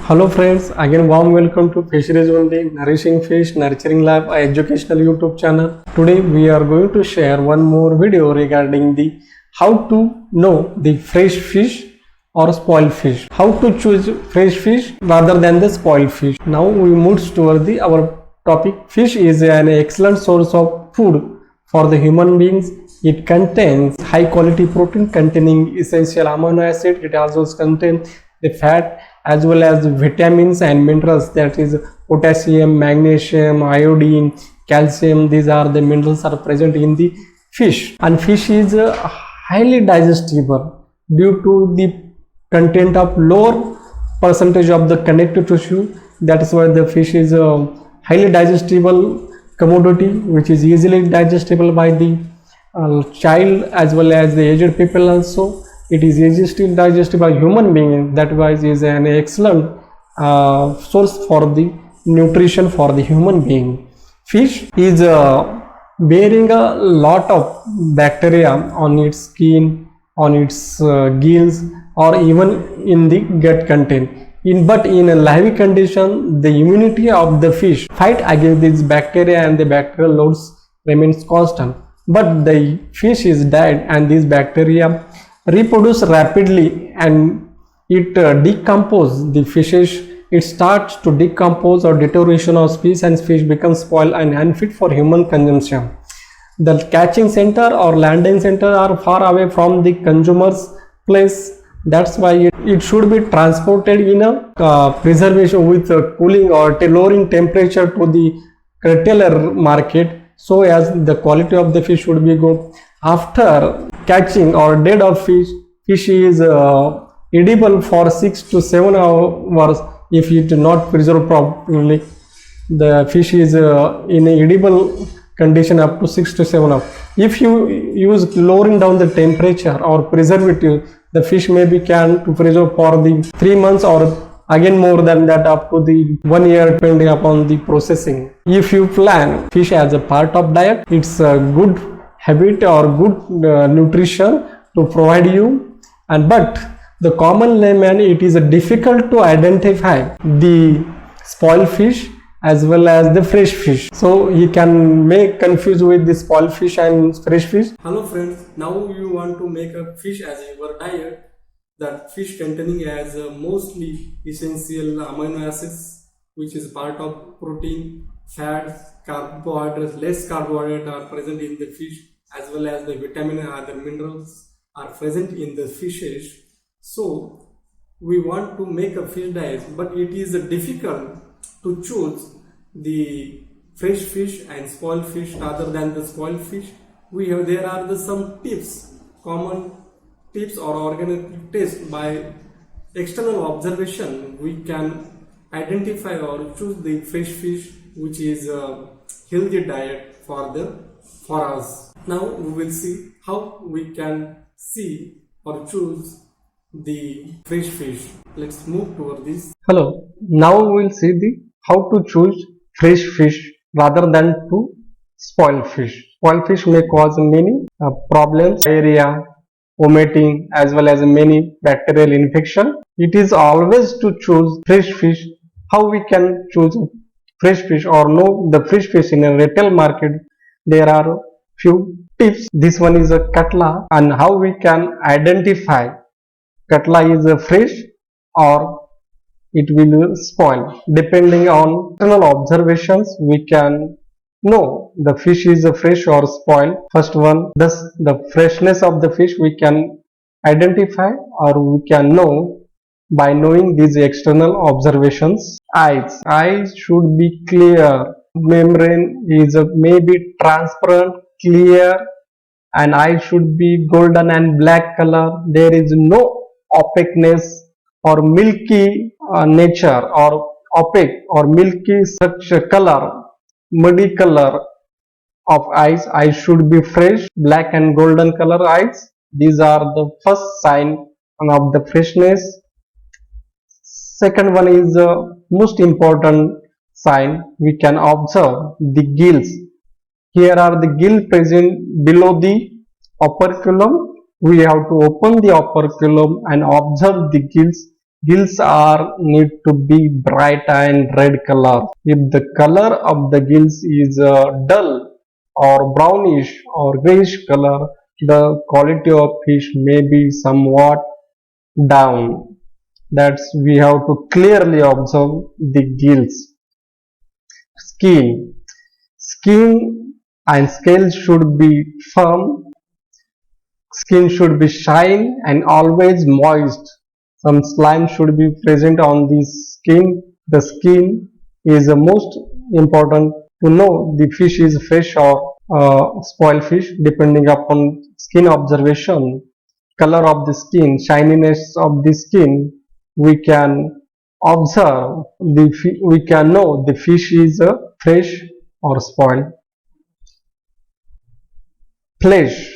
Hello friends, again warm welcome to Fisheries Only, Nourishing Fish, Nurturing Life, a educational YouTube channel. Today we are going to share one more video regarding the how to know the fresh fish or spoiled fish. How to choose fresh fish rather than the spoiled fish. Now we move toward our topic. Fish is an excellent source of food for the human beings. It contains high quality protein containing essential amino acid. It also contains the fat as well as vitamins and minerals, that is potassium, magnesium, iodine, calcium. These are the minerals are present in the fish, and fish is highly digestible due to the content of lower percentage of the connective tissue. That is why the fish is a highly digestible commodity which is easily digestible by the child as well as the aged people also. It is easily digestible by human being. That wise is an excellent source for the nutrition for the human being. Fish is bearing a lot of bacteria on its skin, on its gills, or even in the gut content. But in a live condition, the immunity of the fish fight against these bacteria and the bacterial loads remains constant. But the fish is dead and these bacteria reproduce rapidly and it decompose the fishes. It starts to decompose or deterioration of fish, and fish becomes spoiled and unfit for human consumption. The catching center or landing center are far away from the consumer's place. That's why it should be transported in a preservation with cooling or lowering temperature to the retailer market, so as the quality of the fish should be good. After catching or dead of fish is edible for 6 to 7 hours if it is not preserved properly. The fish is in a edible condition up to 6 to 7 hours. If you use lowering down the temperature or preservative, the fish may be canned to preserve for the 3 months or again more than that up to the 1 year, depending upon the processing. If you plan fish as a part of diet, it's a good habit or good nutrition to provide you. And but the common layman, it is difficult to identify the spoiled fish as well as the fresh fish, so he can make confused with the spoiled fish and fresh fish. Hello friends, now you want to make a fish as your diet. That fish containing as mostly essential amino acids, which is part of protein, fats, carbohydrates. Less carbohydrates are present in the fish, as well as the vitamin and other minerals are present in the fishes. So we want to make a fish diet, but it is difficult to choose the fresh fish and spoiled fish rather than the spoiled fish. There are some tips, common tips or organic test. By external observation, we can identify or choose the fresh fish which is a healthy diet for us. Now we will see how we can see or choose the fresh fish. Let's move toward this. Hello, now we will see the how to choose fresh fish rather than to spoiled fish. Spoiled fish may cause many problems, diarrhea, vomiting, as well as many bacterial infection. It is always to choose fresh fish. How we can choose fresh fish or know the fresh fish in a retail market? There are few tips. This one is a katla, and how we can identify katla is a fresh or it will spoil. Depending on external observations, we can know the fish is a fresh or spoiled. First one, thus the freshness of the fish we can identify or we can know by knowing these external observations. Eyes should be clear. Membrane is maybe transparent, clear, and eye should be golden and black color. There is no opaqueness or milky nature or opaque or milky such a color, muddy color of eyes. Eyes should be fresh, black and golden color eyes. These are the first sign of the freshness. Second one is most important sign. We can observe the gills. Here are the gills present below the operculum. We have to open the operculum and observe the gills. Gills are need to be bright and red color. If the color of the gills is dull or brownish or grayish color, the quality of fish may be somewhat down. That's we have to clearly observe the gills. Skin. Skin and scales should be firm. Skin should be shine and always moist. Some slime should be present on the skin. The skin is the most important to know the fish is fresh or spoiled fish depending upon skin observation. Color of the skin, shininess of the skin, we can observe we can know the fish is fresh or spoiled. Flesh.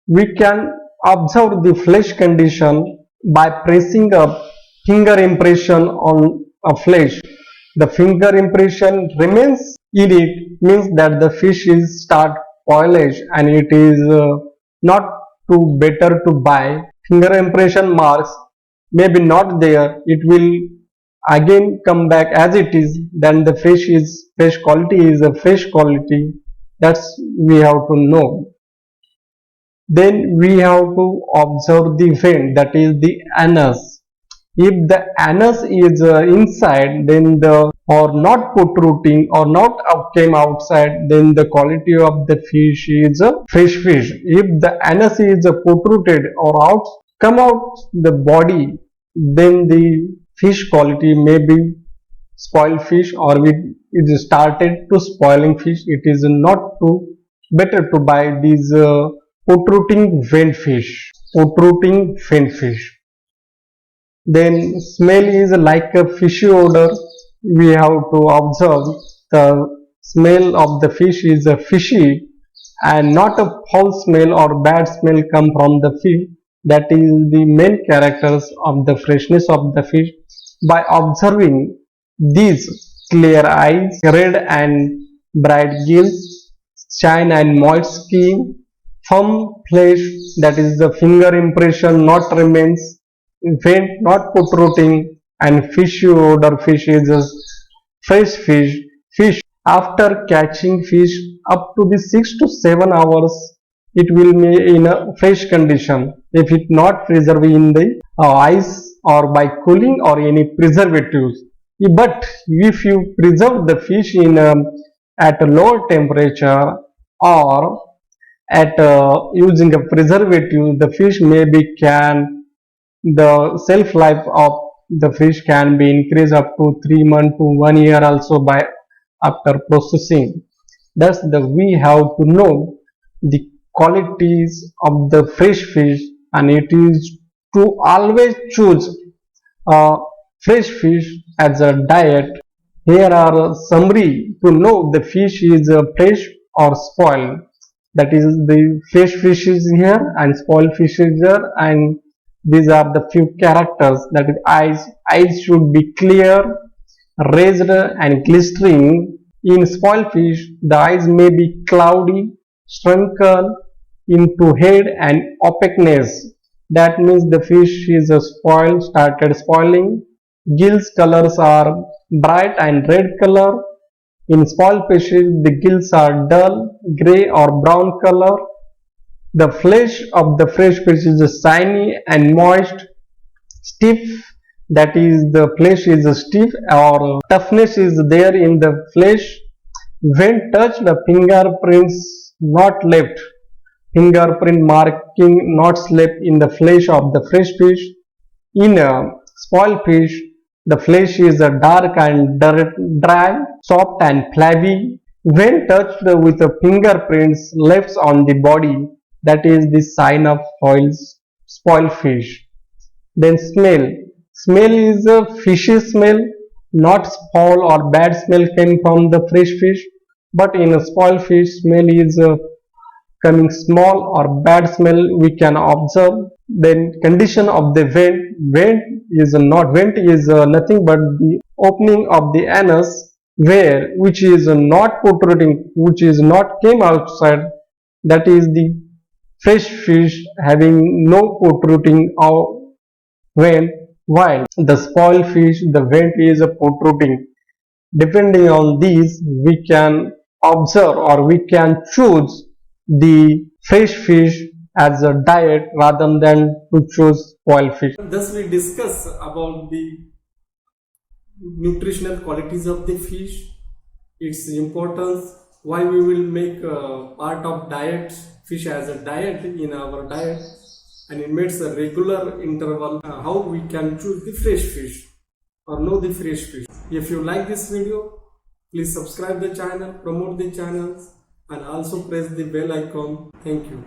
We can observe the flesh condition by pressing a finger impression on a flesh. The finger impression remains in it means that the fish is start spoilage and it is not too better to buy. Finger impression marks may be not there. It will again come back as it is. Then the fresh quality is a fresh quality. That's we have to know. Then we have to observe the vein, that is the anus. If the anus is inside, then the or not protruding or not came outside, then the quality of the fish is a fresh fish. If the anus is protruded or out come out the body, then the fish quality may be spoiled fish or it is started to spoiling fish. It is not too better to buy these protruding vein fish. Protruding vein fish. Then smell is like a fishy odor. We have to observe the smell of the fish is a fishy and not a foul smell or bad smell come from the fish. That is the main characters of the freshness of the fish. By observing these clear eyes, red and bright gills, shine and moist skin, firm flesh, that is the finger impression not remains, faint not protruding, and fishy odor. Fish is a fresh fish. Fish after catching fish up to the 6 to 7 hours, it will be in a fresh condition. If it not preserved in the ice or by cooling or any preservatives. But if you preserve the fish in at a lower temperature or at using a preservative, the fish maybe can the shelf life of the fish can be increased up to 3 months to 1 year also by after processing. Thus we have to know the qualities of the fresh fish, and it is to always choose fresh fish as a diet. Here are a summary to know the fish is fresh or spoiled. That is the fresh fish is here and spoiled fish is here, and these are the few characters. That is eyes should be clear, raised and glistening. In spoiled fish, the eyes may be cloudy, shrunken into head and opaqueness. That means the fish is spoiled, started spoiling. Gills colors are bright and red color. In spoiled fishes, the gills are dull, grey or brown color. The flesh of the fresh fish is shiny and moist, stiff. That is, the flesh is stiff or toughness is there in the flesh. When touched, the fingerprints not left. Fingerprint marking not left in the flesh of the fresh fish. In a spoiled fish, the flesh is dark and dry, soft and flabby. When touched with the fingerprints left on the body, that is the sign of spoiled fish. Then smell. Smell is a fishy smell, not foul or bad smell came from the fresh fish, but in a spoiled fish, smell is coming small or bad smell we can observe. Then condition of the vent is nothing but the opening of the anus where which is not protruding, which is not came outside. That is the fresh fish having no protruding or vent. while the spoiled fish, the vent is protruding. Depending on these, we can observe or we can choose the fresh fish as a diet rather than to choose spoiled fish. Thus, we discuss about the nutritional qualities of the fish, its importance, why we will make part of diet fish as a diet in our diet, and it makes a regular interval how we can choose the fresh fish or know the fresh fish. If you like this video, please subscribe the channel, promote the channels, and also press the bell icon. Thank you.